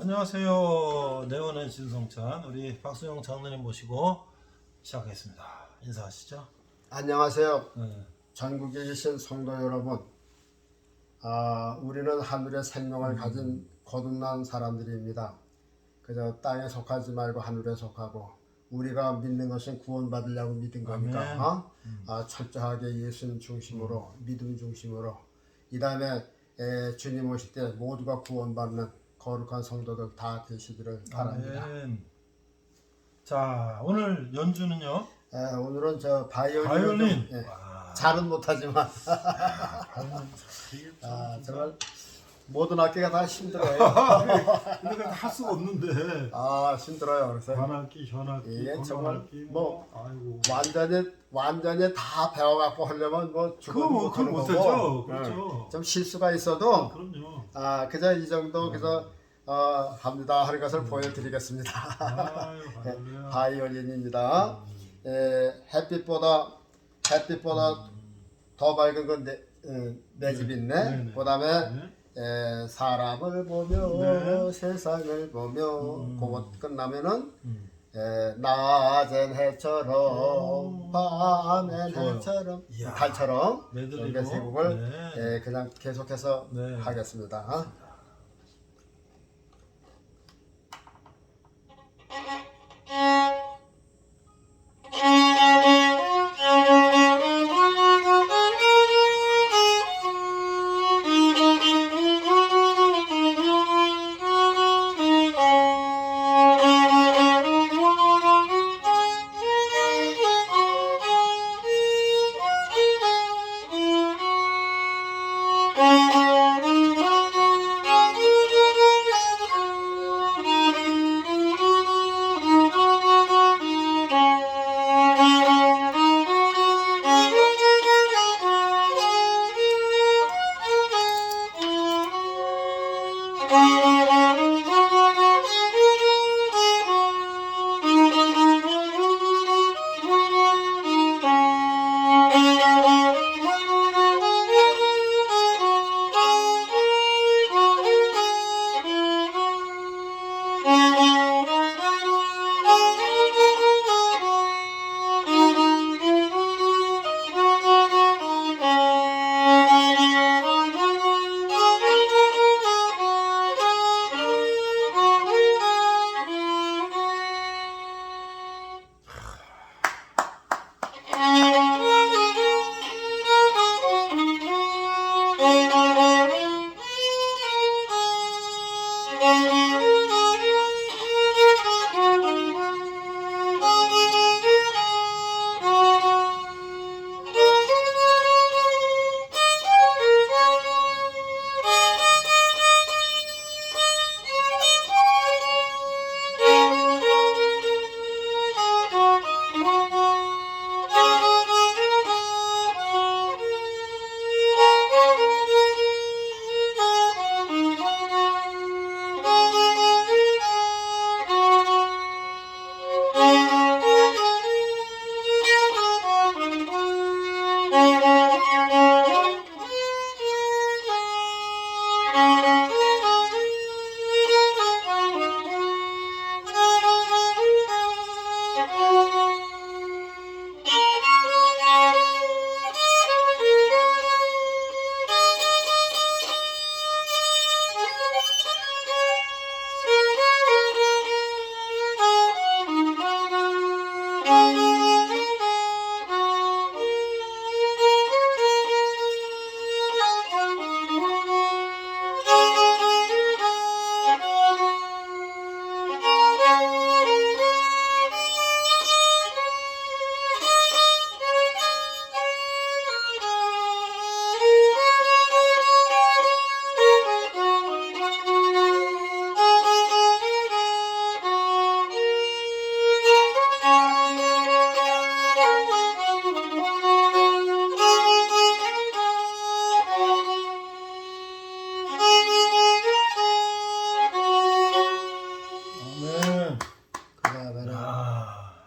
안녕하세요. 네온의 진성찬 우리 박수영 장로님 모시고 시작하겠습니다. 인사하시죠. 안녕하세요. 네. 전국에 계신 성도 여러분. 우리는 하늘의 생명을 가진 거듭난 사람들입니다. 그저 땅에 속하지 말고 하늘에 속하고, 우리가 믿는 것은 구원받으려고 믿은 거니까 철저하게 예수님 중심으로, 믿음 중심으로, 이 다음에 주님 오실 때 모두가 구원받는 거룩한 성도들 다 되시기를 바랍니다. 아멘. 자, 오늘 연주는요? 오늘은 저 바이올린. 바이올린. 잘은 못하지만 정말 모든 악기가 다 힘들어요. 근데 할 수가 없는데. 힘들어요. 그래서 관악기, 현악기, 정말 뭐 아이고. 완전히 다 배워갖고 하려면 뭐 죽어도 못하는 거고. 그렇죠. 좀 실수가 있어도 그럼요. 그저 이 정도 그래서 합니다 하는 것을 보여드리겠습니다. 바이올린입니다. 햇빛보다 더 밝은 건 내 집 있네. 그 다음에 사람을 보며 세상을 보며 그것 끝나면은 낮엔 해처럼 밤엔 해처럼 달처럼 이렇게 세 곡을 그냥 계속해서 하겠습니다.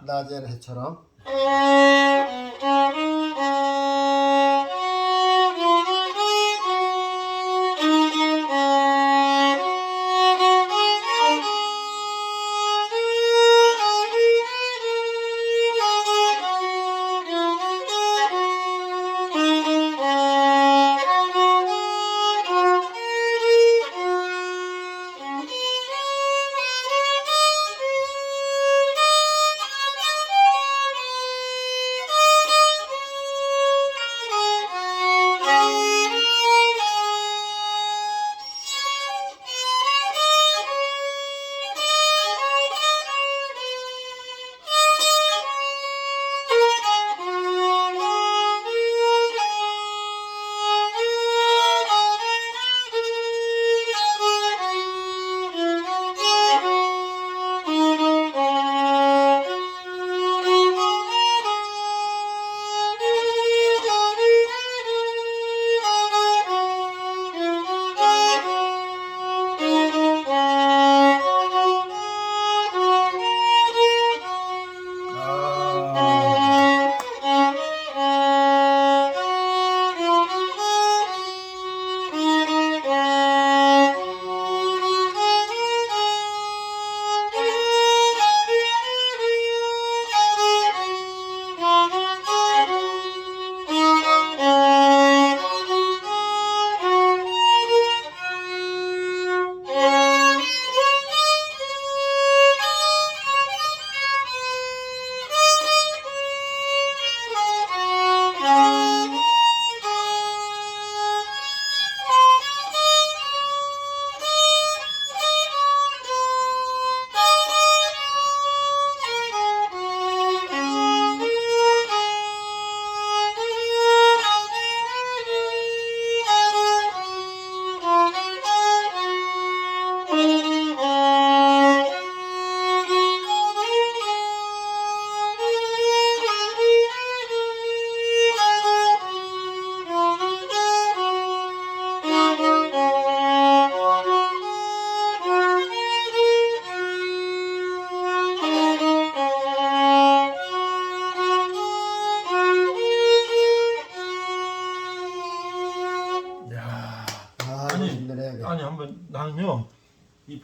낮엔 해처럼.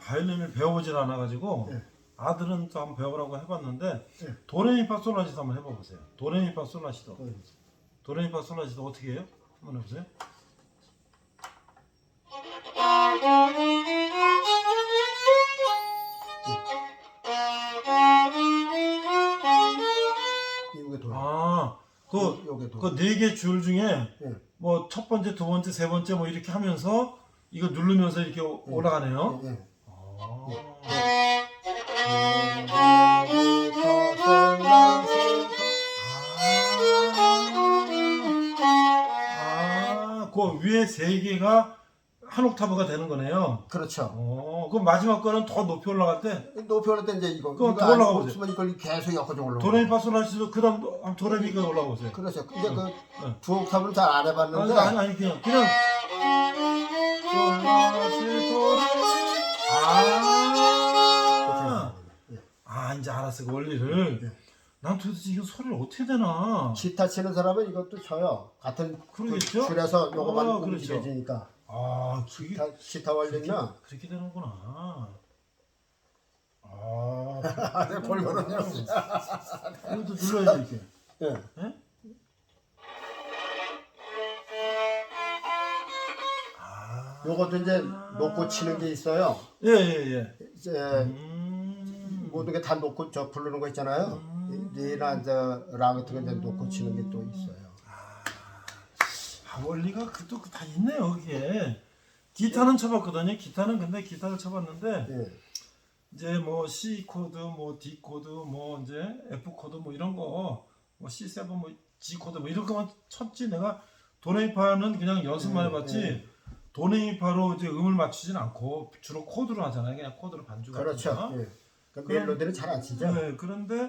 바이올린을 배워보질 않아가지고 예. 아들은 또 한번 배우라고 해봤는데 예. 도레미파솔라시도 한번 해봐보세요. 도레미파솔라시도. 예. 도레미파솔라시도 어떻게 해요? 한번 해보세요. 이게 도레. 아, 요게 도레. 그 네 개 줄 중에 예. 뭐 첫 번째, 두 번째, 세 번째 뭐 이렇게 하면서 이거 누르면서 이렇게 올라가네요. 예. 아. 그 위에 세 개가 한 옥타브가 되는 거네요. 그렇죠. 그럼 마지막 거는 더 높이 올라갈 때 높이 올릴 때 이제 이거 그럼 이거 더 올라가 안 보세요. 없으면 이걸 계속 엮어져 올라가. 도레미파솔라시도 그다음 도레미가 올라가 보세요. 그렇죠. 근데 네. 그 두 옥탑을 잘 안 해봤는데. 아니 그냥 솔라시도 이제 알았어 그 원리를. 예. 난 도대체 이거 소리를 어떻게 되나. 기타 치는 사람은 이것도 쳐요. 같은 그러겠죠? 줄에서 요거만 그렇죠. 움직여지니까. 그게 기타 원리는 그렇게 되는구나. 골고루요. 이것도 눌러야지 이렇게. 예. 예? 요것도 이제 놓고 치는 게 있어요. 예. 이제 모든 게 다 놓고 저 부르는 거 있잖아요. 리나 라 같은 거 이제 놓고 치는 게 또 있어요. 원리가 그도 다 있네요 그게. 기타는 쳐봤거든요. 기타는 기타를 쳐봤는데 예. 이제 뭐 C 코드, 뭐 D 코드, 뭐 이제 F 코드 뭐 이런 거, 뭐 C7, 뭐 G 코드 뭐 이런 거만 쳤지 내가 도레미파는 그냥 연습만 해봤지. 도레미파로 이제 음을 맞추진 않고 주로 코드로 하잖아요. 그냥 코드로 반주 같은 그렇죠. 거. 예. 그 멜로디는 잘 안 치죠. 네, 그런데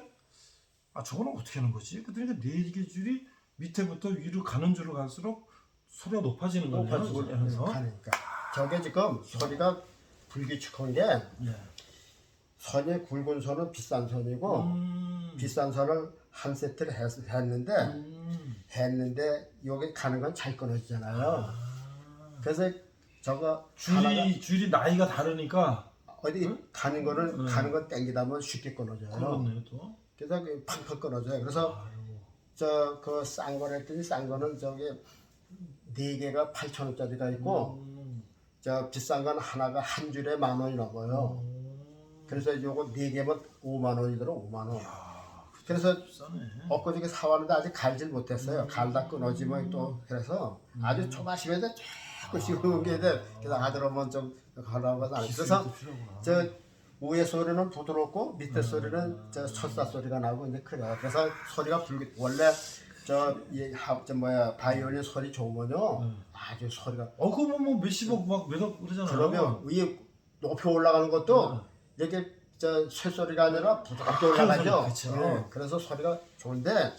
저거는 어떻게 하는 거지? 그러니까 네 개 줄이 밑에부터 위로 가는 줄로 갈수록 소리가 높아지는 거예요. 높아지고 그래서 가니까. 저게 지금 소리가 불규칙한 게 예. 선이 굵은 선은 비싼 선이고 비싼 선을 한 세트를 했는데 여기 가는 건 잘 끊어지잖아요. 그래서 저거 줄이 나이가 다르니까 어디 가는 건 땡기다 보면 쉽게 끊어져요. 그렇네요 또. 그래서 팡팡 끊어져요. 그래서 저 그 싼 거를 했더니 싼 거는 저기 4개가 8,000원짜리가 있고 저 비싼 건 하나가 한 줄에 10,000원이 넘어요. 그래서 요거 4개면 5만 원이더라 5만 원. 그래서 비싸네. 엊그저께 사왔는데 아직 갈질 못했어요. 갈다 끊어지면 또 그래서 아주 초가심에서 자꾸 씹는 게 돼. 그래서 아들 오면 좀 가라고 해서 안 그래서 저 위에 소리는 부드럽고 밑에 소리는 저 첫사 소리가 나고 이제 그래요. 그래서 소리가 원래 바이올린 소리 좋으면요 아주 소리가 그거 뭐 몇십억 막 몇억 그러잖아요. 그러면 위에 높이 올라가는 것도 이렇게 저 쇠소리가 아니라 부드럽게 올라가죠. 그렇죠. 네, 그래서 소리가 좋은데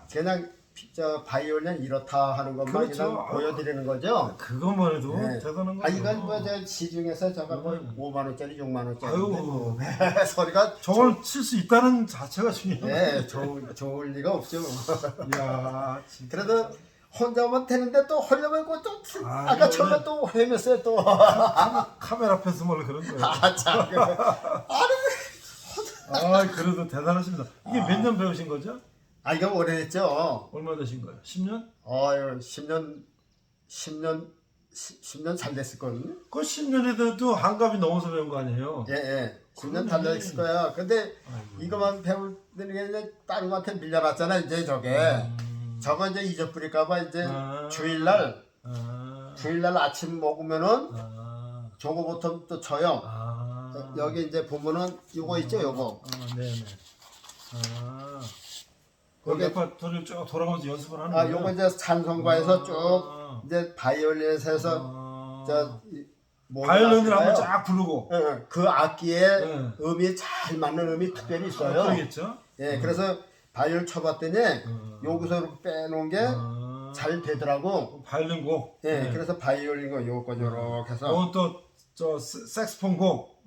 그냥 저 바이올린 이렇다 하는 것만 그렇죠. 그냥 보여드리는 거죠. 그것만 해도 네. 대단한 거죠. 이건 뭐저 시중에서 저거 뭐 5만 원짜리, 6만 원짜리인데 아유. 뭐 소리가 저걸 칠 수 있다는 자체가 중요해요. 네, 좋을 리가 없죠. 이야, 진짜. 그래도 혼자만 되는데 또 하려면 또 아까 처음에 또 헤맸어요 또. 카메라 앞에서 뭘 그런 거예요. 참. 그래도 대단하십니다. 이게 몇 년 배우신 거죠? 이거 오래됐죠. 얼마 되신 거예요? 10년? 10년 잘 됐을 거거든요. 그 10년에도 한갑이 넘어서 배운 거 아니에요? 예. 10년 잘 됐을 거예요. 근데 이거만 배우는 게 이제 다른 것한테 밀려났잖아 이제 저게. 저거 이제 잊어버릴까봐 이제 주일날 아침 먹으면은 저거부터 또 쳐요. 여기 이제 보면은 요거 있죠 요거. 네네. 거기 레퍼토리를 쭉 돌아가면서 연습을 하는 거예요? 요거 이제 찬송가에서 쭉 이제 바이올린에서 바이올린을 한번 쫙 부르고 그 악기에 음이 잘 맞는 음이 특별히 있어요. 그러겠죠? 예, 그래서 바이올 쳐봤더니 여기서 이렇게 빼놓은 게 잘 되더라고. 바이올린 곡. 예, 그래서 바이올린 거 요거 이렇게 해서. 요건 또 색스폰 곡.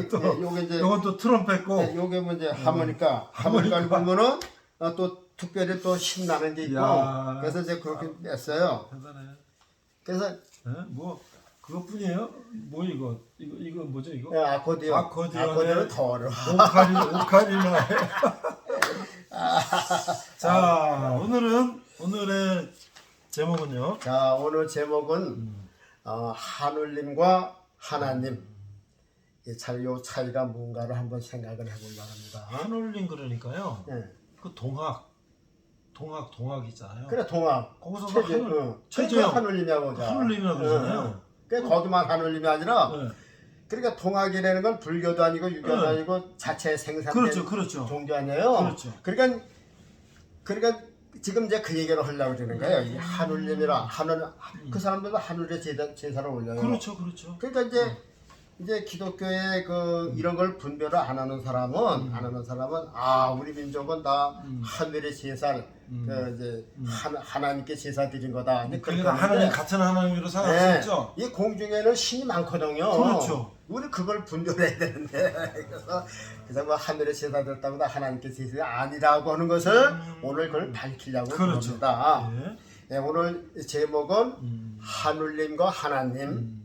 또 요게 이제 요건 또 트럼펫 곡. 예, 요게 뭐 이제 하모니카를 보면은 또 특별히 또 신나는 게 있고. 그래서 이제 그렇게 냈어요. 대단해. 그래서 그것뿐이에요? 뭐 이거 뭐죠 이거? 예, 아코디언. 아코디언에 아코디언은 더 어려워. 오카리나. 자, 오늘의 제목은요. 자, 오늘 제목은 하늘님과 하나님. 이 차이가 뭔가를 한번 생각을 해보려고 합니다. 하늘님 그러니까요. 예. 그 동학이잖아요. 그래, 동학. 거기서 최재형 하늘님이라고 하죠. 하늘님이라고 그러잖아요. 그 거기만 하늘님이 아니라 네. 그러니까 동학이라는 건 불교도 아니고 유교도 아니고 자체 생산된 그렇죠. 종교 아니에요. 그렇죠. 그러니까 지금 이제 그 얘기를 하려고 그러는 거예요. 이 하늘님이라 그 사람들도 하늘에 제사를 올려요. 그렇죠. 그러니까 이제 기독교의 이런 걸 분별을 안 하는 사람은 우리 민족은 다 하늘의 제사를 하나님께 제사 드린 거다. 그러니까 하나님 같은 하나님으로 생각할 수 있죠. 이 공중에는 신이 많거든요. 그렇죠. 우리 그걸 분별해야 되는데 그래서 뭐 하늘의 제사 드렸다고 다 하나님께 제사 아니라고 하는 것을 오늘 그걸 밝히려고 합니다. 네, 오늘 제목은 하늘님과 하나님.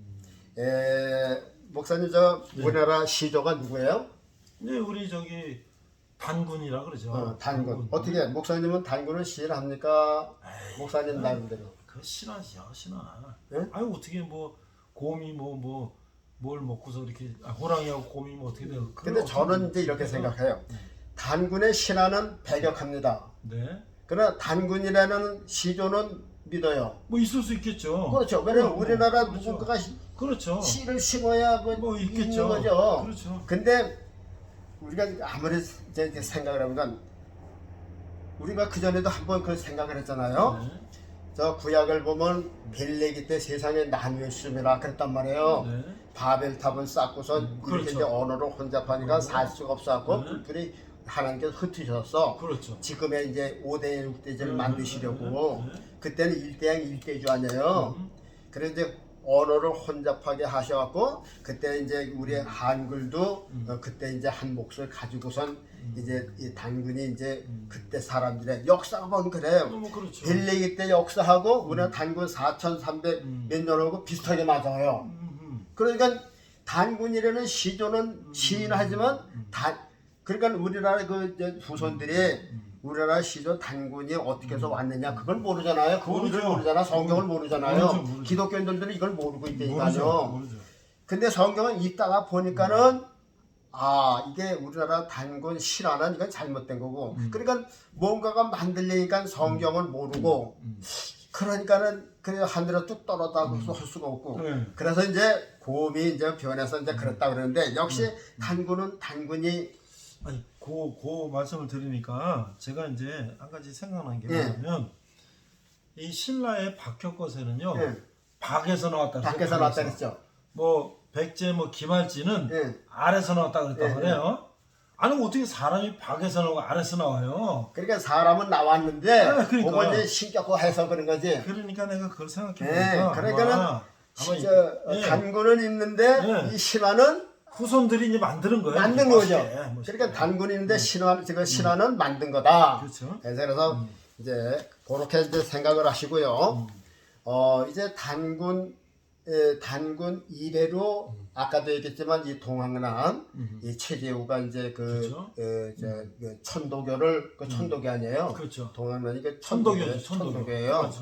목사님 우리나라 시조가 누구예요? 네, 우리 단군이라 그러죠. 단군. 어떻게 목사님은 단군을 시를 합니까? 목사님 나름대로. 그 신하죠, 신하. 네? 아유 어떻게 뭐 곰이 뭘 먹고서 이렇게 호랑이하고 곰이 뭐 어떻게 돼요? 근데 저는 이제 이렇게 생각해요. 단군의 신하는 배격합니다. 네. 그러나 단군이라는 시조는 믿어요. 뭐 있을 수 있겠죠. 그렇죠. 왜냐면 우리나라 그렇죠. 누군가가 그렇죠. 시를 심어야 뭐 있겠죠. 있는 거죠. 그렇죠. 근데 우리가 아무리 이제 생각을 하면 우리가 그 전에도 한번 그 생각을 했잖아요. 네. 저 구약을 보면 벨레기 때 세상에 나누었음이라 그랬단 말이에요. 네. 바벨탑을 쌓고서 이렇게 그렇죠. 이제 언어를 혼잡하니까 살 수가 없어갖고 네. 불풀이 하나님께서 흩으셨어. 그렇죠. 지금의 이제 5대 6대제를 네. 만드시려고 네. 그때는 1대양 1대주 아니에요. 그래서 이제 언어를 혼잡하게 하셔갖고 그때 이제 우리 한글도 그때 이제 한 몫을 가지고선 이제 이 단군이 이제 그때 사람들의 역사가 보면 그래요. 뭐 그렇죠. 벨레기 때 역사하고 우리는 단군 4,300 몇 년하고 비슷하게 맞아요. 그러니까 단군이라는 시조는 시인하지만 그러니까 우리나라 그 이제 후손들이 우리나라 시조 단군이 어떻게 해서 왔느냐 그걸 모르잖아요. 그 우리를 모르잖아. 성경을 모르잖아요. 모르죠. 기독교인들은 이걸 모르고 있다니까요. 모르죠. 근데 성경은 읽다가 보니까는 이게 우리나라 단군 신화는 이건 잘못된 거고. 그러니까 뭔가가 만들려니까 성경을 모르고. 그러니까는 그래 하늘에 뚝 떨어다고 할 수가 없고. 그래서 이제 곰이 이제 변해서 이제 그랬다 그러는데 역시 단군이 아니 그 말씀을 드리니까 제가 이제 한 가지 생각난 게 뭐냐면 이 신라의 박혁거세는요 박에서 나왔다. 밖에서 나왔다 그랬죠. 뭐 백제 뭐 기말지는 아래서 나왔다 그랬단 말이에요. 아니 어떻게 사람이 박에서 나오고 아래서 나와요? 그러니까 사람은 나왔는데 그걸 이제 신격화해서 그런 거지. 그러니까 내가 그걸 생각해 보니까 그러니까는 단군은 있는데 이 신화는 후손들이 이제 만드는 거예요. 만든 거죠. 멋있게. 그러니까 단군이 있는데 신화는 만든 거다. 그렇죠. 그래서 이제 그렇게 이제 생각을 하시고요. 이제 단군 이래로 아까도 얘기했지만 이 동학난 이 최재우가 이제 그렇죠. 천도교를 천도교 아니에요. 그렇죠. 동학난이 천도교예요. 천도교예요.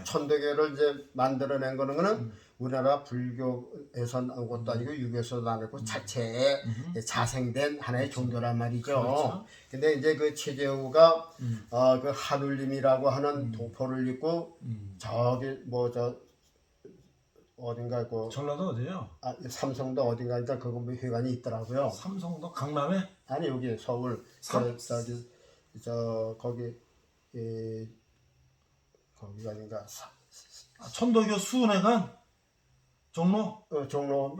천도교를 이제 만들어낸 거는 우리나라 불교에서 나온 것도 아니고 유교에서 나왔고 자체에 자생된 하나의 종교란 말이죠. 그렇죠. 근데 이제 그 최재우가 그 하늘님이라고 하는 도포를 입고 저기 어딘가 전라도 어디예요? 삼성도 어딘가 그거 회관이 있더라고요. 삼성도 강남에? 아니 여기 서울 거기 거기가 아닌가 천도교 수은회관? 종로? 종로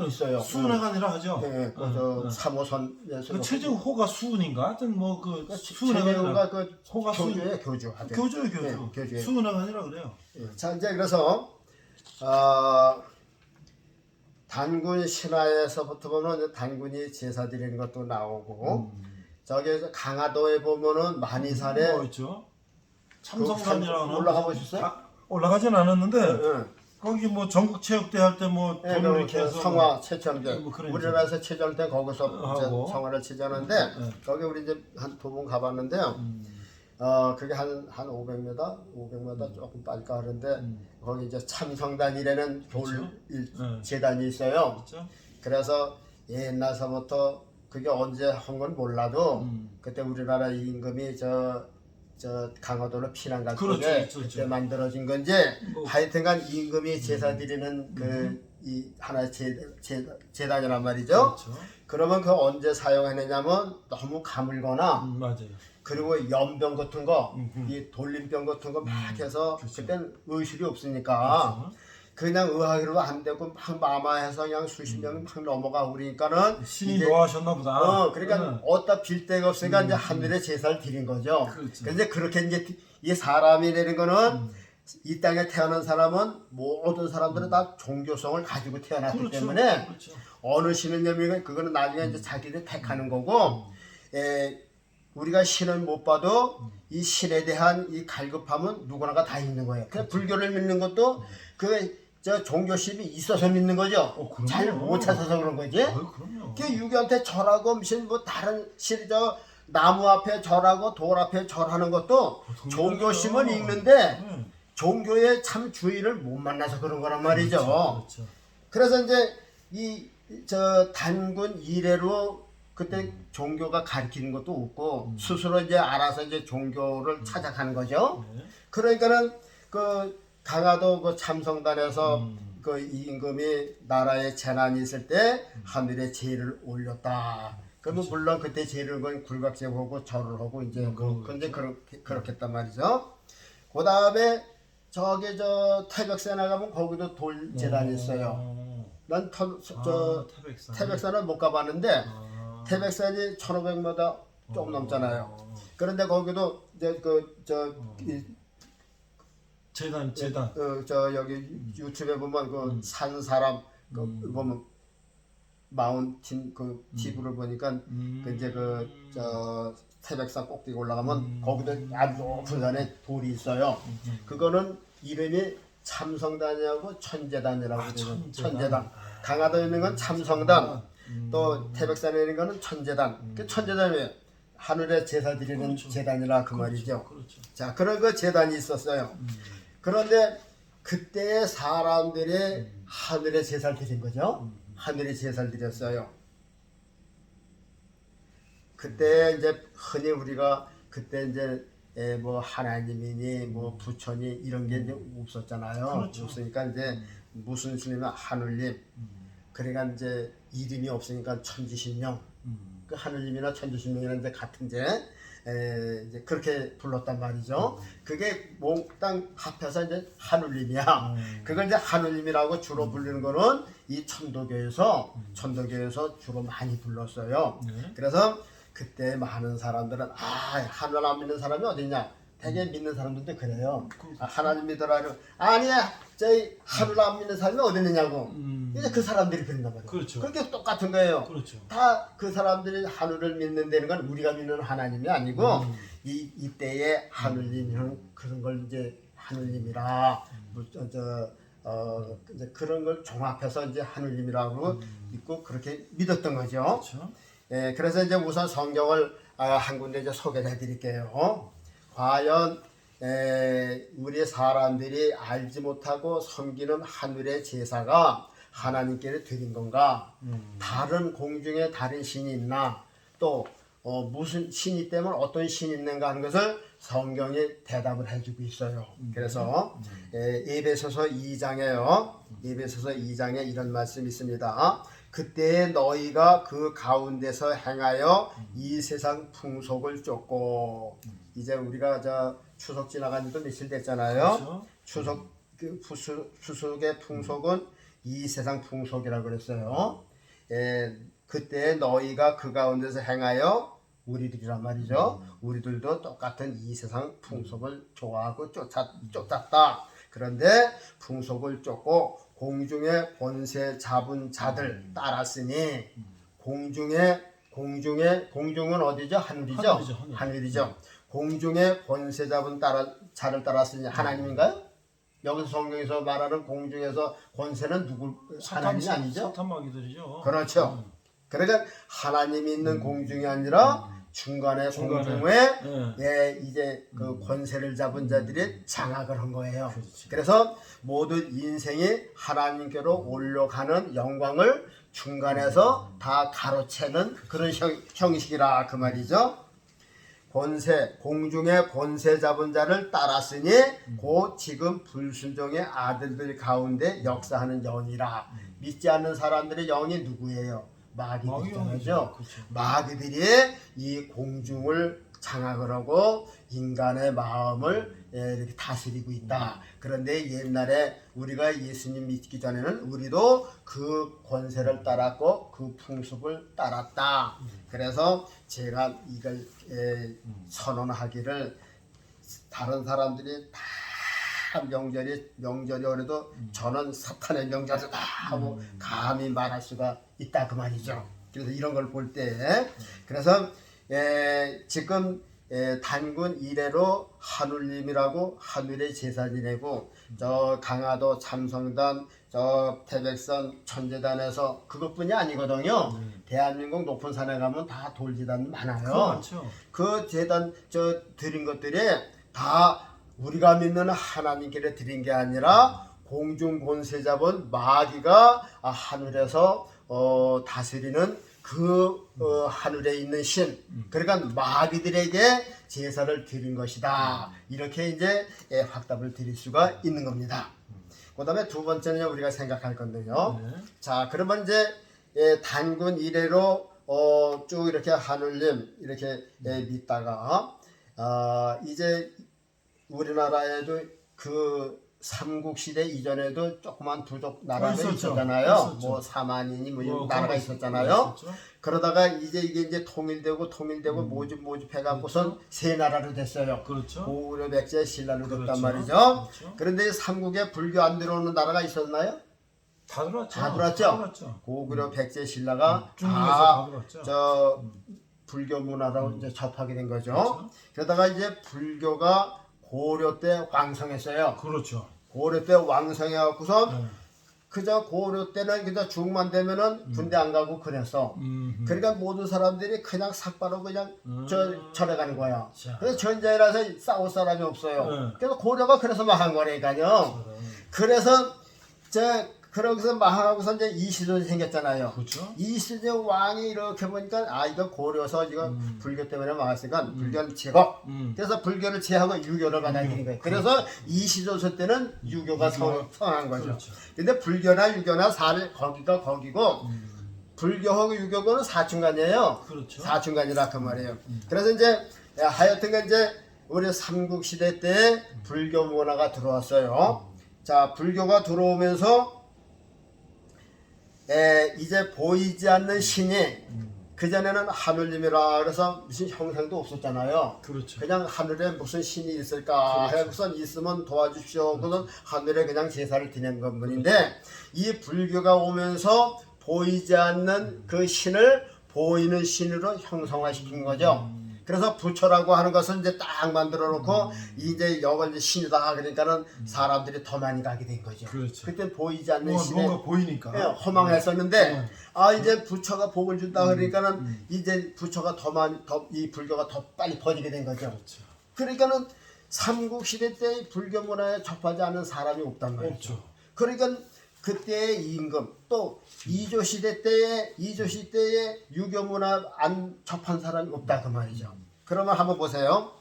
있어요. 수은회관이라 하죠. 네, 그 3호선. 그 최재호가 수은인가? 하여튼 뭐 그 수은회관이가 그 호가 교주예요, 교주. 교주예요. 교주예요. 수은회관이라 그래요. 자 이제 그래서 단군 신화에서부터 보면 단군이 제사 드리는 것도 나오고 저기 강화도에 보면은 만이산에 있죠. 참성산이라고 올라가 보셨어요? 올라가진 않았는데 거기 뭐 전국 체육대 할 때 뭐 예, 돈을 그 이렇게 해서 성화 체험제 뭐 그런 우리나라에서 체전할 때 거기서 이제 하고. 성화를 체전하는데 거기 우리 이제 한 두 번 가봤는데요. 그게 한 500m 조금 빨까 하는데 거기 이제 참성단이라는 그렇죠. 재단이 있어요. 그렇죠? 그래서 옛날서부터 그게 언제 한 건 몰라도 그때 우리나라 임금이 저 강화도로 피난 갈 그렇죠, 때 그렇죠, 그때 만들어진 건지 뭐. 하여튼간 임금이 제사 드리는 이 하나의 재단이란 말이죠. 그렇죠. 그러면 그 언제 사용했느냐면 너무 가물거나 맞아요. 그리고 연병 같은 거, 음. 이 돌림병 같은 거 막 해서 그렇죠. 그땐 의술이 없으니까 그렇죠. 그냥 의학으로 안 되고 막 마마해서 그냥 수십 명이 막 넘어가고 그러니까는 신이 이제 노하셨나 보다. 그러니까 어디다 빌 데가 없으니까 이제 하늘에 제사를 드린 거죠. 그렇죠. 근데 그렇게 이제 이 사람이 되는 거는 이 땅에 태어난 사람은 모든 사람들은 다 종교성을 가지고 태어났기 그렇죠. 때문에 그렇죠. 어느 신을 믿으면 그거는 나중에 이제 자기들이 택하는 거고 우리가 신을 못 봐도 이 신에 대한 이 갈급함은 누구나가 다 있는 거예요. 그냥 불교를 믿는 것도 저 종교심이 있어서 믿는 거죠. 그럼요. 잘 못 찾아서 그런 거지. 그럼요. 그 유교한테 절하고 무슨 뭐 다른 신 저 나무 앞에 절하고 돌 앞에 절하는 것도 종교심은 있는데 종교의 참 주의를 못 만나서 그런 거란 말이죠. 그렇죠. 그래서 이제 이 저 단군 이래로 그때 종교가 가르치는 것도 없고 스스로 이제 알아서 이제 종교를 찾아가는 거죠. 네. 그러니까는 그 강화도 그 참성단에서 그 임금이 나라에 재난이 있을 때 하늘에 제를 올렸다. 그러면 물론 그때 제를 건 굴각제하고 절을 하고 이제 뭐 근데 그렇겠단 말이죠. 그 다음에 저기 저 태백산에 가면 거기도 돌 재단이 있어요. 난 태백산은 못 가봤는데 태백산이 1500m 조금 넘잖아요. 그런데 거기도 이제 재단. 저 여기 유튜브에 보면 그 산 사람 그 보면 마운틴 그 TV를 보니까 그 이제 저 태백산 꼭대기 올라가면 거기도 아주 높은 산에 돌이 있어요. 그거는 이름이 참성단이라고 천재단이라고 그래요. 천재단. 강화도에 있는 건 참성단, 또 태백산에 있는 거는 천재단. 그 천재단이 하늘에 제사 드리는 재단이라 그 말이죠. 그렇죠. 자, 그런 그 재단이 있었어요. 그런데 그때의 사람들이 하늘에 제사를 드린 거죠. 하늘에 제사를 드렸어요. 그때 이제 흔히 우리가 그때 이제 뭐 하나님이니 뭐 부처니 이런 게 이제 없었잖아요. 그렇죠. 없으니까 이제 무슨 스님은 하늘님. 그러니까 이제 이름이 없으니까 천지신명. 그 하늘님이나 천지신명이랑 이제 같은 이제 그렇게 불렀단 말이죠. 그게 몽땅 합해서 이제 하늘님이야. 그걸 이제 하늘님이라고 주로 부르는 거는 이 천도교에서 주로 많이 불렀어요. 그래서 그때 많은 사람들은 하늘 안 믿는 사람이 어딨냐? 되게 믿는 사람들도 그래요. 하나님 믿으라. 아니야, 저희 하늘 안 믿는 사람이 어디 있느냐고. 이제 그 사람들이 그런단 말이에요. 그렇죠. 그렇게 똑같은 거예요. 그렇죠. 다 그 사람들이 하늘을 믿는다는 건 우리가 믿는 하나님이 아니고 이때의 하늘님이라는 그런 걸 이제 하늘님이라 이제 그런 걸 종합해서 이제 하늘님이라고 믿고 그렇게 믿었던 거죠. 그렇죠. 그래서 이제 우선 성경을 한 군데 이제 소개해 드릴게요. 과연 우리 사람들이 알지 못하고 섬기는 하늘의 제사가 하나님께 드린 건가? 다른 공중에 다른 신이 있나? 또 무슨 신이 때문에 어떤 신이 있는가 하는 것을 성경이 대답을 해주고 있어요. 그래서 에베소서 2장에요. 에베소서 2장에 이런 말씀이 있습니다. 그때 너희가 그 가운데서 행하여 이 세상 풍속을 쫓고 이제 우리가 저 추석 지나간 지도 며칠 됐잖아요. 그렇죠. 추석 그 추석의 풍속은 이 세상 풍속이라고 그랬어요. 그때 너희가 그 가운데서 행하여 우리들이란 말이죠. 우리들도 똑같은 이 세상 풍속을 좋아하고 쫓았다. 그런데 풍속을 쫓고 공중의 권세 잡은 자들 따랐으니 공중은 어디죠? 하늘이죠. 하늘이죠. 공중의 권세 잡은 자를 따랐으니 하나님인가요? 여기서 성경에서 말하는 공중에서 권세는 누구 하나님이 아니죠? 사탄마귀들이죠. 그렇죠. 그러니까 하나님이 있는 공중이 아니라 중간에 공중에 예, 이제 그 권세를 잡은 자들이 장악을 한 거예요. 그렇지. 그래서 모든 인생이 하나님께로 올라가는 영광을 중간에서 다 가로채는 그런 형식이라 그 말이죠. 권세, 공중의 권세 잡은 자를 따랐으니 곧 지금 불순종의 아들들 가운데 역사하는 영이라. 믿지 않는 사람들의 영이 누구예요? 마귀들이죠. 마귀들이 이 공중을 장악을 하고 인간의 마음을 이렇게 다스리고 있다. 그런데 옛날에 우리가 예수님 믿기 전에는 우리도 그 권세를 따랐고 그 풍습을 따랐다. 그래서 제가 이걸 선언하기를 다른 사람들이 다 명절이 오래도 저는 사탄의 명절이다 하고 감히 말할 수가 있다 그 말이죠. 그래서 이런 걸 볼 때 그래서 지금 단군 이래로 하늘님이라고 하늘의 제사 지내고 저 강화도 참성단 저 태백산 천재단에서 그것뿐이 아니거든요. 대한민국 높은 산에 가면 다 돌제단 많아요. 그 제단 저 드린 것들이 다 우리가 믿는 하나님께 드린 게 아니라 공중 권세 잡은 마귀가 하늘에서 다스리는 그 하늘에 있는 신, 그러니까 마귀들에게 제사를 드린 것이다. 이렇게 이제 확답을 드릴 수가 있는 겁니다. 그 다음에 두 번째는 우리가 생각할 건데요. 자, 그러면 이제 단군 이래로 쭉 이렇게 하늘님 이렇게 믿다가 이제 우리나라에도 그 삼국시대 이전에도 조그만 부족 나라가 있었잖아요. 뭐 사만이니 뭐 이런 나라가 있었잖아요. 그러다가 이제 이게 이제 통일되고 모집해갖고선 세 나라로 됐어요. 고구려, 백제, 신라로 됐단 말이죠. 그런데 삼국에 불교 안 들어오는 나라가 있었나요? 다 들어왔죠. 다 들어왔죠. 고구려, 백제, 신라가 다 들어왔죠. 저 불교 문화로 이제 접하게 된 거죠. 그러다가 이제 불교가 고려 때 왕성했어요. 고려 때 왕성해갖고서 그저 고려 때는 그저 중만 되면은 군대 안 가고 그랬어. 그러니까 모든 사람들이 그냥 삭바로 그냥 절에 가는 거야. 그래서 전쟁이라서 싸울 사람이 없어요. 그래서 고려가 그래서 망한 거라니까요. 그래서 그러고서 망하고서 이제 이시조이 생겼잖아요. 이시조 왕이 이렇게 보니까 이거 고려서 이거 불교 때문에 망했으니까 불교는 제거. 그래서 불교를 제하고 유교를 받아들인 거예요. 그래서 이시조서 때는 유교가 성한 거죠. 근데 불교나 유교나 거기가 거기고 불교하고 유교는 사중간이에요. 사중간이라 그 말이에요. 그래서 이제 하여튼간 이제 우리 삼국시대 때 불교 문화가 들어왔어요. 자, 불교가 들어오면서 이제 보이지 않는 신이 그전에는 하늘님이라 그래서 무슨 형상도 없었잖아요. 그냥 하늘에 무슨 신이 있을까 해서 있으면 도와주십시오. 그건 하늘에 그냥 제사를 드리는 것뿐인데 이 불교가 오면서 보이지 않는 그 신을 보이는 신으로 형성화시킨 거죠. 그래서 부처라고 하는 것은 이제 딱 만들어 놓고 이제 이걸 이제 신이다 그러니까는 사람들이 더 많이 가게 된 거죠. 그때 보이지 않는 신에 뭔가 보이니까 허망했었는데 이제 부처가 복을 준다 그러니까는 이제 부처가 이 불교가 더 빨리 퍼지게 된 거죠. 그러니까는 삼국시대 때 불교 문화에 접하지 않은 사람이 없단 말이죠. 그러니까 그때의 임금 또 이조시대 때에 유교 문화 안 접한 사람이 없다 그 말이죠. 그러면 한번 보세요.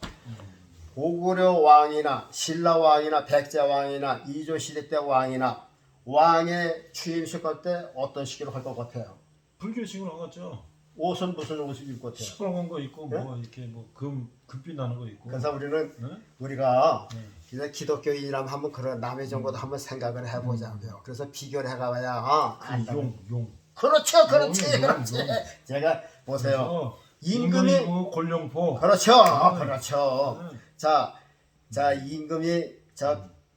고구려 왕이나 신라 왕이나 백제 왕이나 이조시대 때 왕이나 왕의 취임식 할 때 어떤 식으로 할 것 같아요? 불교식으로 하겠죠. 옷은 무슨 옷을 입고 같아요? 시뻘건 거 있고 뭐 이렇게 뭐 금빛 나는 거 있고. 그래서 우리가 그래서 기독교인이라면 한번 그런 남의 정보도 한번 생각을 해보자고요. 그래서 비교를 해가봐야 용. 그렇지. 제가 보세요. 임금이 골룡포. 그렇죠. 자 임금이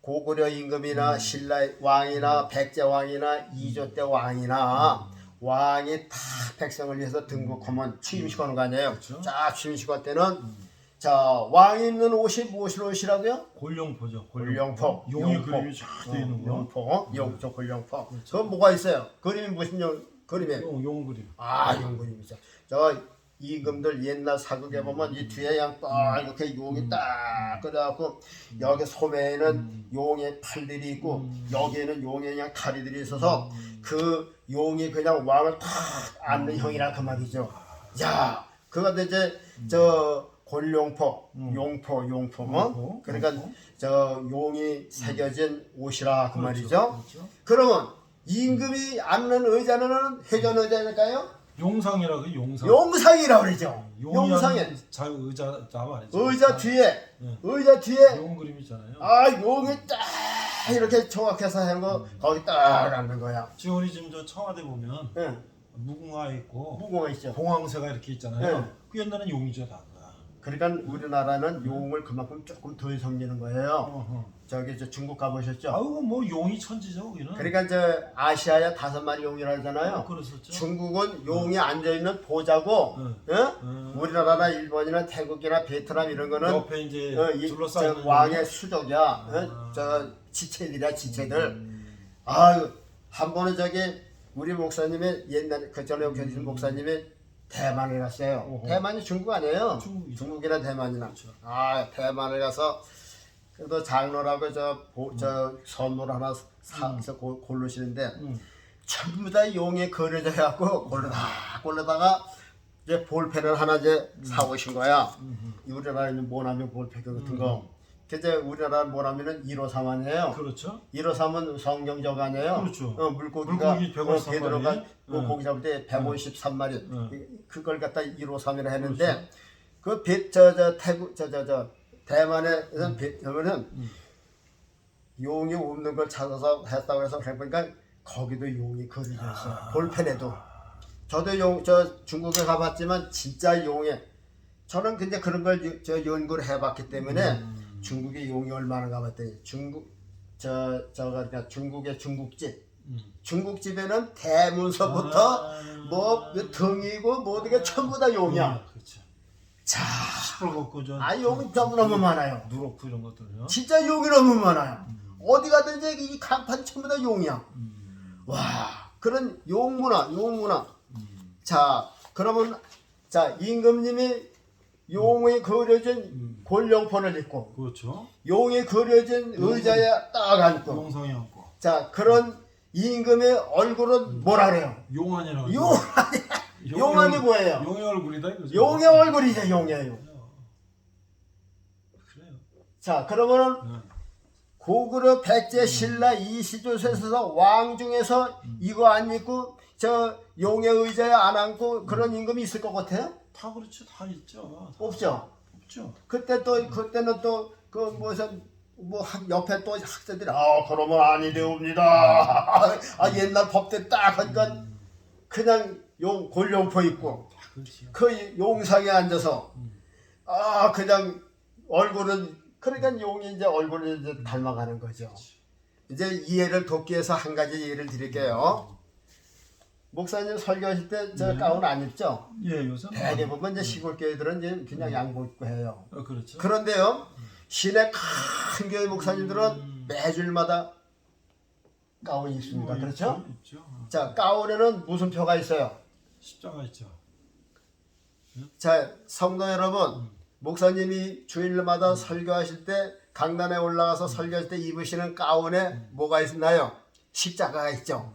고구려 임금이나 신라 왕이나 백제 왕이나 이조 때 왕이나 왕이 다 백성을 위해서 등극하면 취임식 하는 거 아니에요. 자 취임식 할 때는 자, 왕이 입는 옷이 무엇을 옷이라고요? 골룡포죠. 골룡포. 용의 용포. 그림이 쫙 되어 있는 거. 용포. 용조 골룡포. 그건 뭐가 있어요? 그림이 무슨 그림이에요? 용 그림. 아, 용 그림이죠. 저 임금들 옛날 사극에 보면 이 뒤에 그냥 딱 이렇게 용이 딱 그래갖고 여기 소매에는 용의 팔들이 있고 여기에는 용의 그냥 다리들이 있어서 그 용이 그냥 왕을 탁 안는 형이라 그 말이죠. 야, 그거 이제 저 골룡포, 용포, 용포, 그러니까 용포. 저 용이 새겨진 옷이라 그 그렇죠, 말이죠. 그렇죠. 그러면 임금이 앉는 의자는 회전 의자일까요? 용상이라고 용상. 용상이라고 그러죠. 용이 용상에 하는 자 의자 말이죠. 의자 뒤에 네. 의자 뒤에 용 그림 있잖아요. 아 용이 딱 이렇게 정확해서 한 거 거기 딱 앉는 거야. 지금 우리 지금 저 청와대 보면 응. 무궁화 있고 무궁화 있죠. 봉황새가 이렇게 있잖아요. 네. 그 옛날엔 용이죠 다. 그러니까 우리나라는 용을 그만큼 조금 덜 섬기는 거예요. 어허. 저기 저 중국 가보셨죠? 아우 뭐 용이 천지죠 거기는. 그러니까 저 아시아에 5마리 용이라 하잖아요. 그랬었죠. 중국은 용이 앉아 있는 보자고, 우리나라나 일본이나 태국이나 베트남 이런 거는 옆에 이제 둘러싸인 저 왕의 수족이야. 저 지체들이야 지체들. 아유 한 번은 저기 우리 목사님이 옛날에 그 전에 계신 목사님이 대만을 갔어요. 어허. 대만이 중국 아니에요? 중국이죠. 중국이나 대만이나. 그렇죠. 아 대만을 가서 그래도 장로라고 저 선물 하나 사서 고르시는데 전부 다 용에 그려져 갖고 골라다가 이제 볼펜을 하나 이제 사오신 거야. 우리나라는 모나미 볼펜 같은 거. 그제 우리나라 모나미는 1호삼 그렇죠. 1호삼은 성경적 아니에요. 그렇죠. 물고기가 물고기 153 베드로가 마리. 고기 잡을 때 153마리. 그걸 갖다 1호삼이라 했는데 그렇죠. 그 태국 대만에서 그러면은 용이 없는 걸 찾아서 했다고 해서 해보니까 거기도 용이 그려져 있어요. 볼펜에도. 저도 중국에 가봤지만 진짜 용에 저는 근데 그런 걸 연구를 해봤기 때문에 중국의 용이 얼마나 가봤더니 그러니까 중국의 중국집에는 대문서부터 뭐 등이고 모든 게 전부 다 용이야. 그렇죠. 자, 시뻘겋고 용이 너무 많아요. 누렇고 이런 것들요. 진짜 용이 너무 많아요. 어디 가든지 이 간판 전부 다 용이야. 와, 그런 용문화. 자, 그러면 자 임금님이 용이 그려진 골룡폰을 입고, 그렇죠. 용이 그려진 의자에 딱 앉고, 용성이 앉고. 자 그런 임금의 얼굴은 뭐라 그래요? 용안이라고. 용안이 뭐예요? 용의 얼굴이다 이거죠. 용의 얼굴이죠, 용이에요. 그래요. 자 그러면은 고구려 백제 신라 이시조선에서 왕 중에서 이거 안 입고 저 용의 의자에 안 앉고 그런 임금이 있을 것 같아요? 다 그렇죠. 다 있죠. 없죠. 없죠. 그때는 또 그 무슨 뭐 옆에 또 학생들이 그러면 아니되옵니다. 옛날 법대 딱 하니까 그냥 골룡포 입고 그렇죠. 그 용상에 앉아서 그냥 얼굴은 그러니까 용이 이제 얼굴을 이제 닮아가는 거죠. 이제 이해를 돕기 위해서 한 가지 예를 드릴게요. 목사님 설교하실 때 저 가운 안 입죠? 예, 요새 대개 보면 이제 시골 교회들은 이제 그냥 양복 입고 해요. 그렇죠. 그런데요, 시내 큰 교회 목사님들은 매주일마다 가운이 있습니다. 그렇죠? 있죠. 자, 가운에는 무슨 표가 있어요? 십자가 있죠. 자, 성도 여러분, 목사님이 주일마다 설교하실 때 강단에 올라가서 설교할 때 입으시는 가운에 뭐가 있나요? 십자가가 있죠.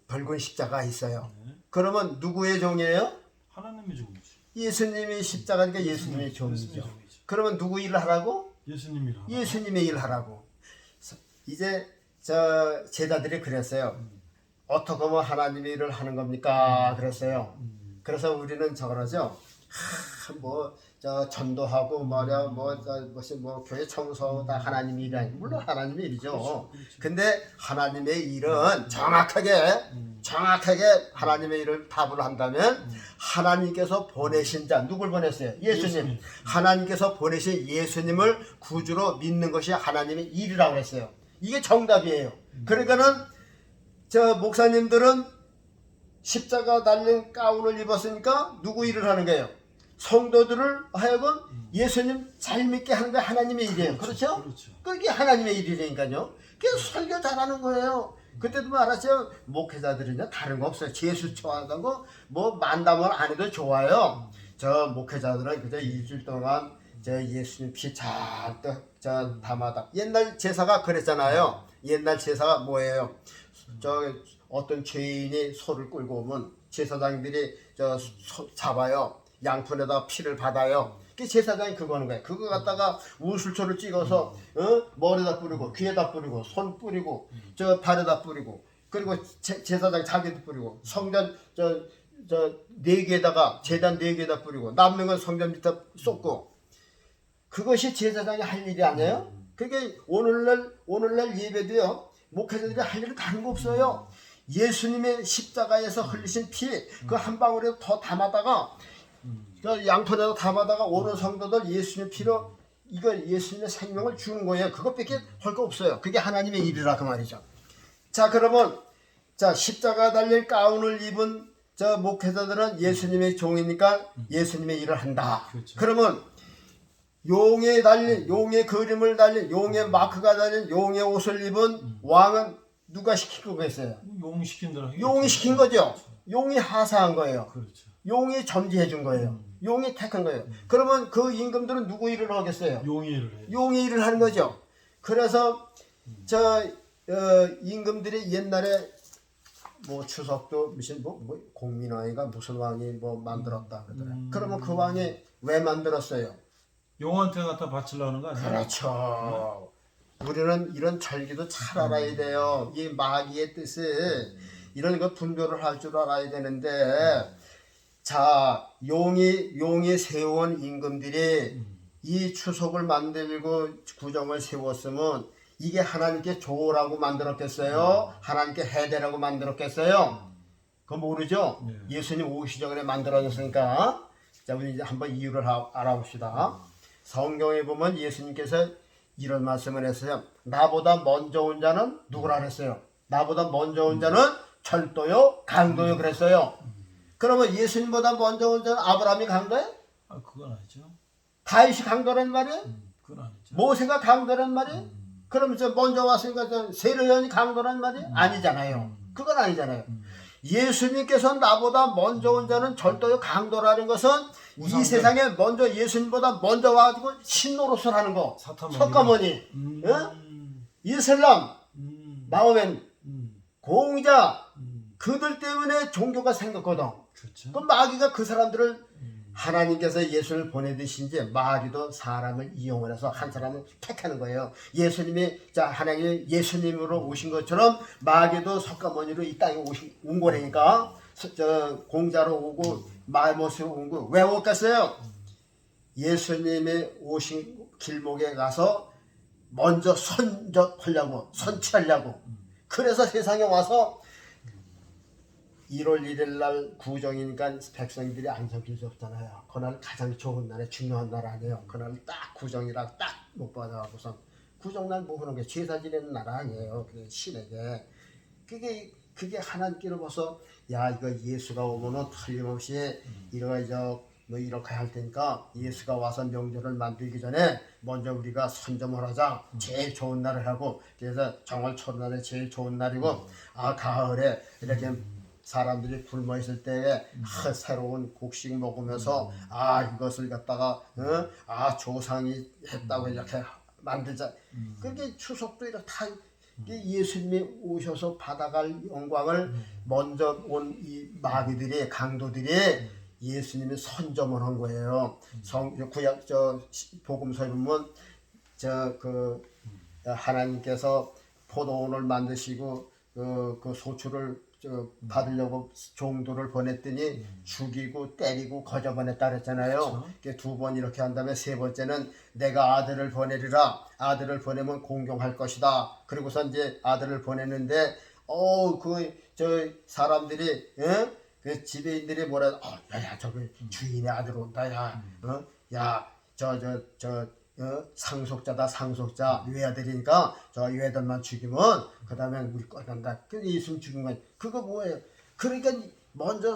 붉은 십자가 있어요. 그러면 누구의 종이에요? 하나님의 종이죠. 예수님이 십자가니까 예수님의 종이죠. 그러면 누구 일을 하라고? 예수님이라. 예수님의 일을 하라고. 이제 저 제자들이 그랬어요. 어떻게 하면 하나님의 일을 하는 겁니까? 그랬어요. 그래서 우리는 저거라죠. 저 전도하고 말이야 무슨 교회 청소하고 다 하나님의 일이 아니고 물론 하나님의 일이죠. 그렇죠. 근데 하나님의 일은 정확하게 하나님의 일을 답을 한다면 하나님께서 보내신 자 누굴 보냈어요? 예수님. 하나님께서 보내신 예수님을 구주로 믿는 것이 하나님의 일이라고 했어요. 이게 정답이에요. 그러니까는 저 목사님들은 십자가 달린 가운을 입었으니까 누구 일을 하는 거예요? 성도들을 하여금 예수님 잘 믿게 하는 게 하나님의 일이에요. 그렇죠? 그렇죠. 그게 하나님의 일이니까요. 그게 설교 잘하는 거예요. 그때도 말하죠. 목회자들은요 다른 거 없어요. 예수 좋아한다고 뭐 만담을 안 해도 좋아요. 저 목회자들은 그저 일주일 동안 저 예수님 피 잔뜩 저 담아다. 옛날 제사가 그랬잖아요. 옛날 제사가 뭐예요? 저 어떤 죄인이 소를 끌고 오면 제사장들이 잡아요. 양푼에다가 피를 받아요. 그 제사장이 그거 하는 거예요. 그거 갖다가 우술초를 찍어서 머리에다 뿌리고 귀에다 뿌리고 손 뿌리고 저 발에다 뿌리고 그리고 제사장 자기도 뿌리고 성전 네 개에다가 제단 네 개에다 뿌리고 남는 건 성전 밑에 쏟고 그것이 제사장이 할 일이 아니에요. 그게 오늘날 예배도요. 목회자들이 할 일은 다른 거 없어요. 예수님의 십자가에서 흘리신 피 그 한 방울에 더 담아다가 양푼에다 담아다가 오는 성도들 예수님 피로 이거 예수님의 생명을 주는 거예요. 그것밖에 할 거 없어요. 그게 하나님의 일이라 그 말이죠. 자 그러면 자 십자가 달린 가운을 입은 저 목회자들은 예수님의 종이니까 예수님의 일을 한다. 그렇죠. 그러면 용에 달린 용의 그림을 달린 용의 마크가 달린 용의 옷을 입은 왕은 누가 시키고 계세요? 용 시킨 대로 용이 시킨 거죠. 용이 하사한 거예요. 그렇죠. 용이 점지해 준 거예요. 용이 택한 거예요. 그러면 그 임금들은 누구 일을 하겠어요? 용의 일을 해요. 용의 일을 하는 거죠. 그래서 임금들이 옛날에 뭐 추석도 무슨 뭐 공민왕인가 무슨 왕이 뭐 만들었다 그러더라. 그러면 그 왕이 왜 만들었어요? 용한테 갖다 바치려는 거 아니에요? 그렇죠. 우리는 이런 절기도 잘 알아야 돼요. 이 마귀의 뜻을 이런 거 분별을 할 줄 알아야 되는데 자 용이 세운 임금들이 이 추석을 만들고 구정을 세웠으면 이게 하나님께 좋으라고 만들었겠어요? 하나님께 해대라고 만들었겠어요? 그거 모르죠? 네. 예수님 오시기 전에 만들어졌으니까 자 우리 이제 한번 이유를 알아봅시다. 성경에 보면 예수님께서 이런 말씀을 했어요. 나보다 먼저 온 자는 누구라 그랬어요? 나보다 먼저 온 자는 철도요 강도요 그랬어요. 그러면 예수님보다 먼저 온 자는 아브라함이 강도예요? 아 그건 아니죠. 다윗이 강도란 말이에요? 그건 아니죠. 모세가 강도란 말이에요? 그럼 저 먼저 왔으니까 세례요한이 강도란 말이에요? 아니잖아요. 그건 아니잖아요. 예수님께서 나보다 먼저 온 자는 절도요 강도라는 것은 이 세상에 먼저 예수님보다 먼저 와가지고 신노릇을 하는 거 석가모니 이슬람 마호멘 공자 그들 때문에 종교가 생겼거든. 그렇죠. 그럼 마귀가 그 사람들을 하나님께서 예수를 보내듯이 마귀도 사람을 이용을 해서 한 사람을 택하는 거예요. 예수님이 하나님이 예수님으로 오신 것처럼 마귀도 석가모니로 이 땅에 온 거라니까. 공자로 오고 말못으로 온 거 왜 오겠어요? 예수님이 오신 길목에 가서 먼저 선취하려고. 그래서 세상에 와서 1월 1일 날 구정이니까 백성들이 안 섬길 수 없잖아요. 그날 가장 좋은 날에 중요한 날 아니에요. 그날 딱 구정이라 딱 못 받아가고서 구정날 뭐 그런 게 제사 지내는 날 아니에요. 그게 신에게 그게 하나님께로 봐서 야 이거 예수가 오면은 틀림없이 뭐 이렇게 할 테니까 예수가 와서 명절을 만들기 전에 먼저 우리가 선점을 하자. 제일 좋은 날을 하고 그래서 정월 첫날에 제일 좋은 날이고 가을에 이렇게 사람들이 굶어 있을 때에 새로운 곡식 먹으면서 이것을 갖다가 조상이 했다고 이렇게 만들자. 그게 추석도 이렇게 다 예수님이 오셔서 받아갈 영광을 먼저 온 이 마귀들이 강도들이 예수님이 선점을 한 거예요. 구약 복음서에 보면 하나님께서 포도원을 만드시고 그 소출을 받으려고 종도를 보냈더니 죽이고 때리고 거저보냈다 그랬잖아요. 그렇죠. 2번 이렇게 한 다음에 3번째는 내가 아들을 보내리라. 아들을 보내면 공경할 것이다. 그리고서 이제 아들을 보냈는데 사람들이 그 지배인들이 뭐라 야야 저기 주인의 아들 온다 상속자다 상속자 외아들이니까 저 외아들만 죽이면 그 다음에 우리 꺼간다. 그 예수님 죽인 건 그거 뭐예요? 그러니까 먼저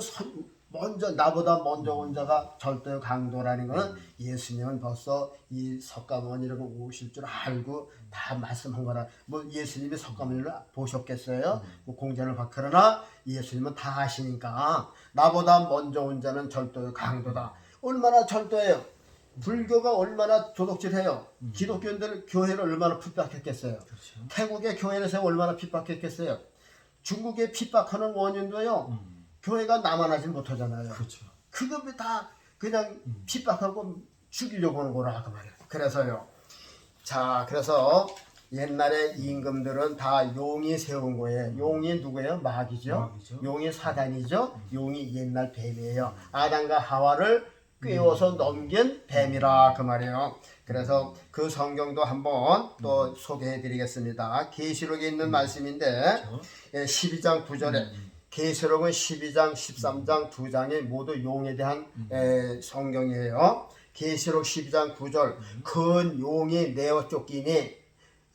먼저 나보다 먼저 온 자가 절대 강도라는 거는 예수님은 벌써 이 석가모니라고 오실 줄 알고 다 말씀한 거라. 뭐 예수님이 석가모니를 보셨겠어요? 뭐 공전을 받 그러나 예수님은 다 아시니까 나보다 먼저 온 자는 절대 강도다. 얼마나 절도해요? 불교가 얼마나 도둑질해요? 기독교인들 교회를 얼마나 핍박했겠어요? 그렇죠. 태국의 교회에서 얼마나 핍박했겠어요? 중국의 핍박하는 원인도요. 교회가 남아나지 못하잖아요. 그렇죠. 그거 다 그냥 핍박하고 죽이려고 하는 거라 그 말이에요. 그래서요. 자, 그래서 옛날에 임금들은 다 용이 세운 거예요. 용이 누구예요? 마귀죠. 마귀죠. 용이 사단이죠. 용이 옛날 뱀이에요. 아담과 하와를 꿰어서 넘긴 뱀이라 그 말이에요. 그래서 그 성경도 한번 또 소개해 드리겠습니다. 계시록에 있는 말씀인데 그렇죠. 12장 9절에 계시록은 12장, 13장 두 장이 모두 용에 대한 성경이에요. 계시록 12장 9절 큰 용이 내어 쫓기니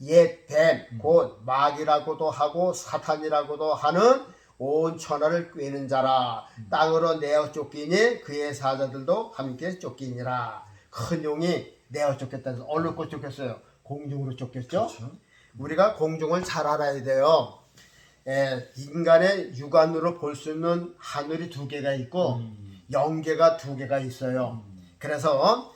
옛 뱀, 곧 마귀라고도 하고 사탄이라고도 하는 온 천하를 꿰는 자라. 땅으로 내어 쫓기니 그의 사자들도 함께 쫓기니라. 큰 용이 내어 쫓겼다 해서 어디로 쫓겼어요? 공중으로 쫓겼죠? 그렇죠. 우리가 공중을 잘 알아야 돼요. 인간의 육안으로 볼 수 있는 하늘이 두 개가 있고 영계가 두 개가 있어요. 그래서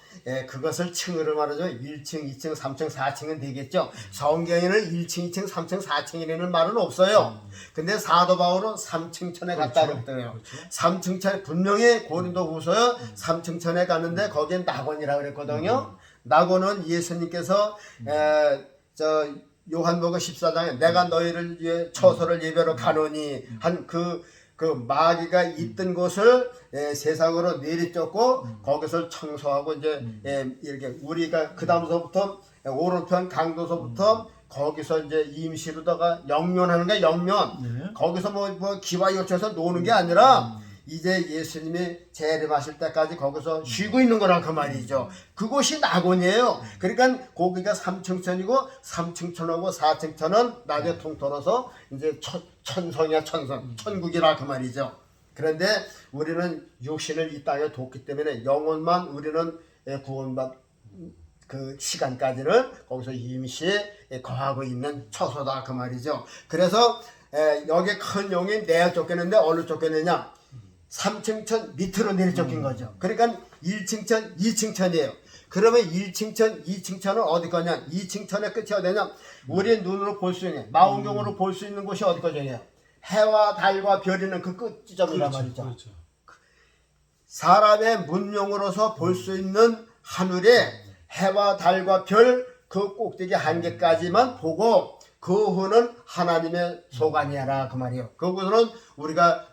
그것을 층으로 말하죠. 1층, 2층, 3층, 4층은 되겠죠. 성경에는 1층, 2층, 3층, 4층이라는 말은 없어요. 근데 사도 바울은 3층 천에 갔다 그랬더래요. 그렇죠. 3층 천에 분명히 고린도후서요. 3층 천에 갔는데 거기엔 낙원이라고 그랬거든요. 낙원은 예수님께서 저 요한복음 14장에 내가 너희를 위해 처소를 예배로 가노니 한 그 마귀가 있던 곳을 세상으로 내리쫓고 거기서 청소하고 이제 이렇게 우리가 그 다음서부터 오른편 강도서부터 거기서 이제 임시로다가 영면하는 게 영면. 네. 거기서 뭐 기와 요쳐서 노는 게 아니라 이제 예수님이 재림하실 때까지 거기서 쉬고 있는 거란 그 말이죠. 그곳이 낙원이에요. 그러니까 거기가 3층천이고 3층천하고 4층천은 낮에 통틀어서 이제 천성이야 천성, 천국이라 그 말이죠. 그런데 우리는 육신을 이 땅에 뒀기 때문에 영혼만 우리는 구원받 그 시간까지는 거기서 임시 거하고 있는 처소다 그 말이죠. 그래서 여기 큰 용이 내어 쫓겼는데 어디로 쫓겼느냐? 3층천 밑으로 내려 쫓긴 거죠. 그러니까 1층천, 2층천이에요. 그러면 1층천, 2층천은 어디 거냐? 2층천의 끝이 어디냐? 우리 눈으로 볼 수 있는, 망원경으로 볼 수 있는 곳이 어디 거냐? 해와 달과 별이는 그 끝지점이란 말이죠. 그렇죠. 사람의 문명으로서 볼 수 있는 하늘에 해와 달과 별 그 꼭대기 한계까지만 보고 그 후는 하나님의 소관이라 그 말이에요. 그곳은 우리가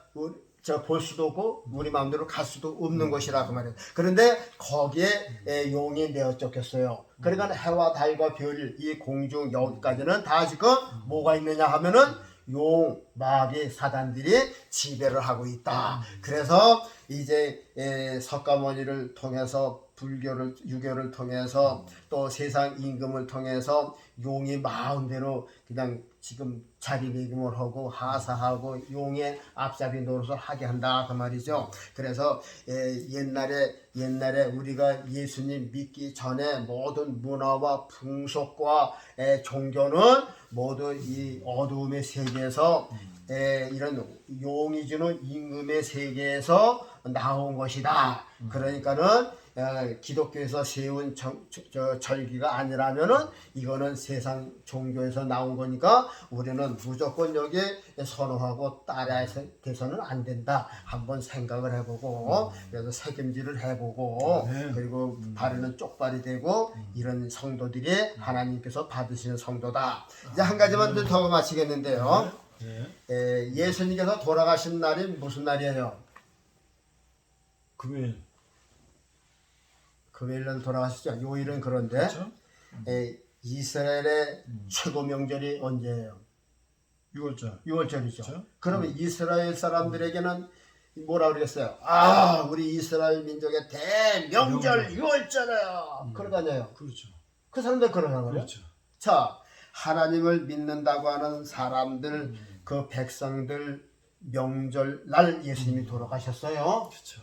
볼 수도 없고 우리 마음대로 갈 수도 없는 것이라 그 말이에요. 그런데 거기에 용이 내어 쫓겼어요. 그러니까 해와 달과 별 이 공중 여기까지는 다 지금 뭐가 있느냐 하면은 용, 마귀, 사단들이 지배를 하고 있다. 그래서 이제 석가모니를 통해서 불교를 유교를 통해서 또 세상 임금을 통해서 용이 마음대로 그냥 지금 자리매김을 하고 하사하고 용의 앞잡이 노릇을 하게 한다 그 말이죠. 그래서 옛날에 우리가 예수님 믿기 전에 모든 문화와 풍속과 종교는 모두 이 어두움의 세계에서 이런 용이 주는 임금의 세계에서 나온 것이다. 그러니까는 기독교에서 세운 절기가 아니라면은 이거는 세상 종교에서 나온 거니까 우리는 무조건 여기에 선호하고 따라해서는 안 된다. 한번 생각을 해보고 그래서 책임질을 해보고 그리고 발에는 쪽발이 되고 이런 성도들이 하나님께서 받으시는 성도다. 이제 한 가지만 더 마치겠는데요. 예수님께서 돌아가신 날이 무슨 날이에요? 금요일. 금요일날 돌아가시죠. 요일은 그런데 그렇죠? 이스라엘의 최고 명절이 언제예요? 6월절. 6월절이죠. 그렇죠? 그러면 이스라엘 사람들에게는 뭐라 그러겠어요? 우리 이스라엘 민족의 대명절 6월절이야. 그러다녀요. 그렇죠. 그 사람들 그러는 거예요. 그렇죠. 자, 하나님을 믿는다고 하는 사람들, 그 백성들 명절날 예수님이 돌아가셨어요. 그렇죠.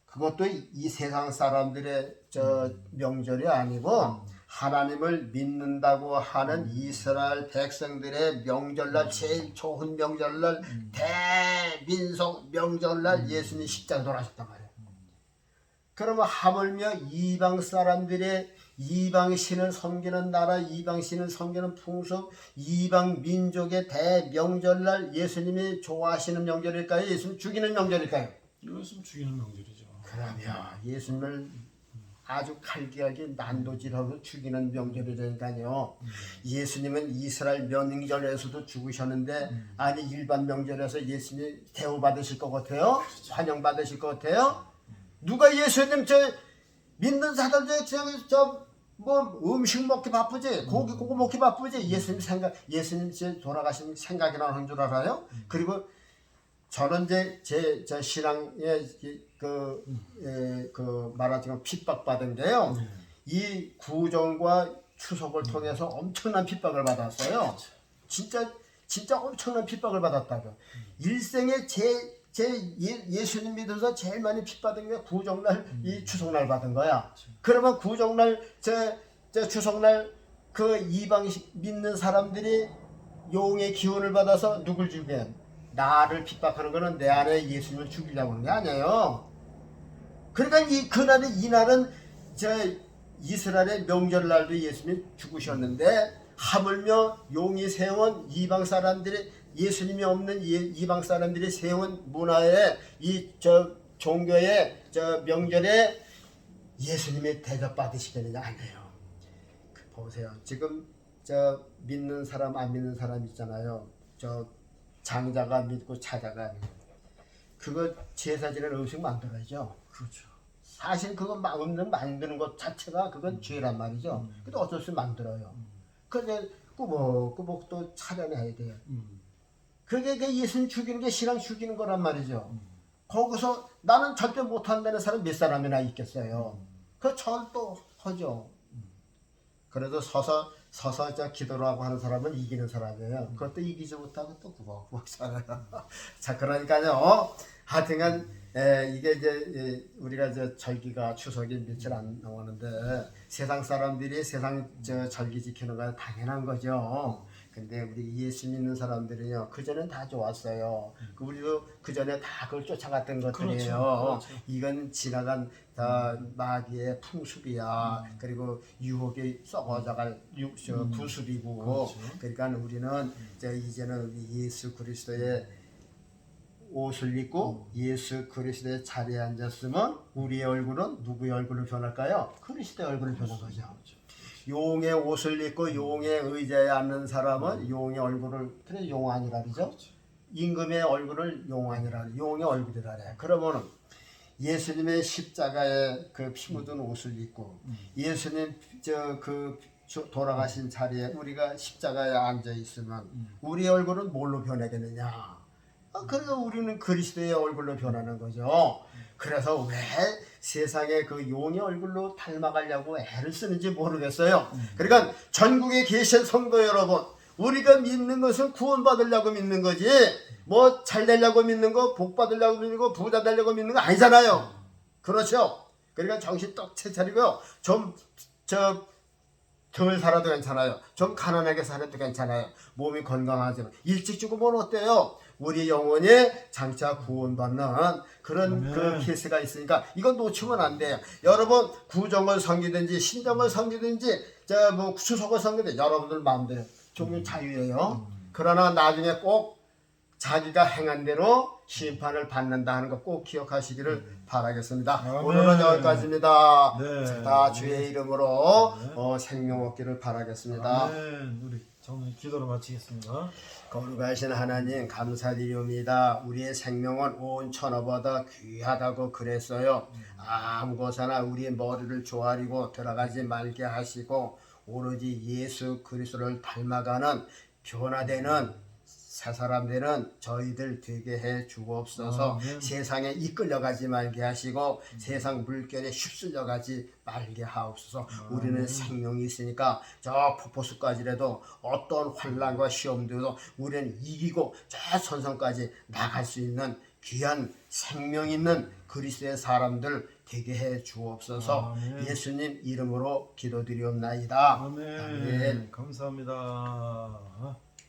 그것도 이 세상 사람들의 저 명절이 아니고 하나님을 믿는다고 하는 이스라엘 백성들의 명절날, 제일 좋은 명절날, 대민속 명절날 예수님이 십자가 돌아가셨단 말이에요. 그러면 하물며 이방 사람들의 이방 신을 섬기는 나라, 이방 신을 섬기는 풍습, 이방 민족의 대명절날 예수님이 좋아하시는 명절일까요? 예수님 죽이는 명절일까요? 이것은 죽이는 명절이죠. 그러면 예수님을 아주 칼기하게 난도질하고 죽이는 명절이라니까요. 예수님은 이스라엘 명절에서도 죽으셨는데 아니 일반 명절에서 예수님이 대우받으실 것 같아요? 환영받으실 것 같아요? 누가 예수님 저 믿는 사람들 저뭐 음식 먹기 바쁘지, 고기 먹기 바쁘지, 예수님 돌아가신 생각이나 하는 줄 알아요? 그리고 저는 이제 제 신앙의 그 말하자면 핍박받은 게요. 이 구정과 추석을 통해서 엄청난 핍박을 받았어요. 진짜 엄청난 핍박을 받았다고. 일생에 예수님 믿어서 제일 많이 핍받은 게 구정날, 이 추석날 받은 거야. 그러면 구정날, 추석날 그 이방 믿는 사람들이 용의 기운을 받아서 누굴 죽여? 나를 핍박하는 거는 내 안에 예수님을 죽이려고 하는 게 아니에요. 그러니까 이날은 이스라엘의 명절날도 예수님이 죽으셨는데 하물며 용이 세운 이방 사람들이 예수님이 없는 이방 사람들이 세운 문화에 종교의 명절에 예수님이 대접받으시겠느냐 아니에요. 보세요. 지금 믿는 사람 안 믿는 사람 있잖아요. 장자가 믿고 차자가 믿고. 그거 제사 지낼 음식 만들어야죠. 그렇죠. 사실 그거 음식 만드는 것 자체가 그건 죄란 말이죠. 근데 어쩔 수 없이 만들어요. 근데 꾸벅꾸벅 또 차려내야 돼요. 그게 예수님 죽이는 게 신앙 죽이는 거란 말이죠. 거기서 나는 절대 못한다는 사람 몇 사람이나 있겠어요. 그 절도 하죠. 그래도 서서 기도를 하고 하는 사람은 이기는 사람이에요. 그것도 이기지 못하고 또 꾸벅꾸벅 살아요. 자, 그러니까요. 하여튼간 이게 이제 우리가 절기가 추석이 며칠 안 남았는데 세상 사람들이 세상 절기 지키는 건 당연한 거죠. 근데 우리 예수 믿는 사람들은요, 그전엔 다 좋았어요. 우리도 그전에 다 그걸 쫓아갔던 것들이에요. 그렇죠. 이건 지나간 마귀의 풍습이야. 그리고 유혹이 썩어져갈 부습이고. 그렇죠. 그러니까 우리는 이제는 우리 예수 그리스도의 옷을 입고 예수 그리스도의 자리에 앉았으면 우리의 얼굴은 누구의 얼굴로 변할까요? 그리스도의 얼굴로 변한 거죠. 용의 옷을 입고 용의 의자에 앉는 사람은 용의 얼굴을, 그래 용 아니라 그러죠? 임금의 얼굴을 용 아니라, 용의 얼굴이라 그래. 그러면은 예수님의 십자가에 그 피 묻은 옷을 입고 예수님 돌아가신 자리에 우리가 십자가에 앉아 있으면 우리의 얼굴은 뭘로 변하겠느냐? 그래서 우리는 그리스도의 얼굴로 변하는 거죠. 그래서 왜 세상에 그 용의 얼굴로 닮아가려고 애를 쓰는지 모르겠어요. 그러니까 전국에 계신 성도 여러분, 우리가 믿는 것은 구원받으려고 믿는 거지 뭐 잘 되려고 믿는 거, 복 받으려고 믿는 거, 부자 되려고 믿는 거 아니잖아요. 그렇죠? 그러니까 정신 떡 차리고요. 덜 살아도 괜찮아요. 좀 가난하게 살아도 괜찮아요. 몸이 건강하지만 일찍 죽으면 어때요? 우리 영혼이 장차 구원받는 그런 그 케이스가 있으니까 이건 놓치면 안 돼요. 여러분 구정을 섬기든지 신정을 섬기든지 뭐 추석을 섬기든지 여러분들 마음대로 종류 자유예요. 그러나 나중에 꼭 자기가 행한 대로 심판을 받는다 하는 거 꼭 기억하시기를 바라겠습니다. 아멘. 오늘은 여기까지입니다. 네. 다 주의 이름으로 네. 생명 얻기를 바라겠습니다. 아멘. 우리 정말 기도로 마치겠습니다. 거룩하신 하나님 감사드리옵니다. 우리의 생명은 온 천하보다 귀하다고 그랬어요. 아무 곳에나 우리의 머리를 조아리고 들어가지 말게 하시고 오로지 예수 그리스도를 닮아가는 변화되는 새 사람 되는 저희들 되게 해 주옵소서. 아멘. 세상에 이끌려가지 말게 하시고 세상 물결에 휩쓸려가지 말게 하옵소서. 우리는 생명이 있으니까 저 폭포수까지라도 어떤 환난과 시험들도 우리는 이기고 저 선성까지 나갈 수 있는 귀한 생명 있는 그리스도의 사람들 되게 해 주옵소서. 아멘. 예수님 이름으로 기도드리옵나이다. 아멘. 아멘. 감사합니다.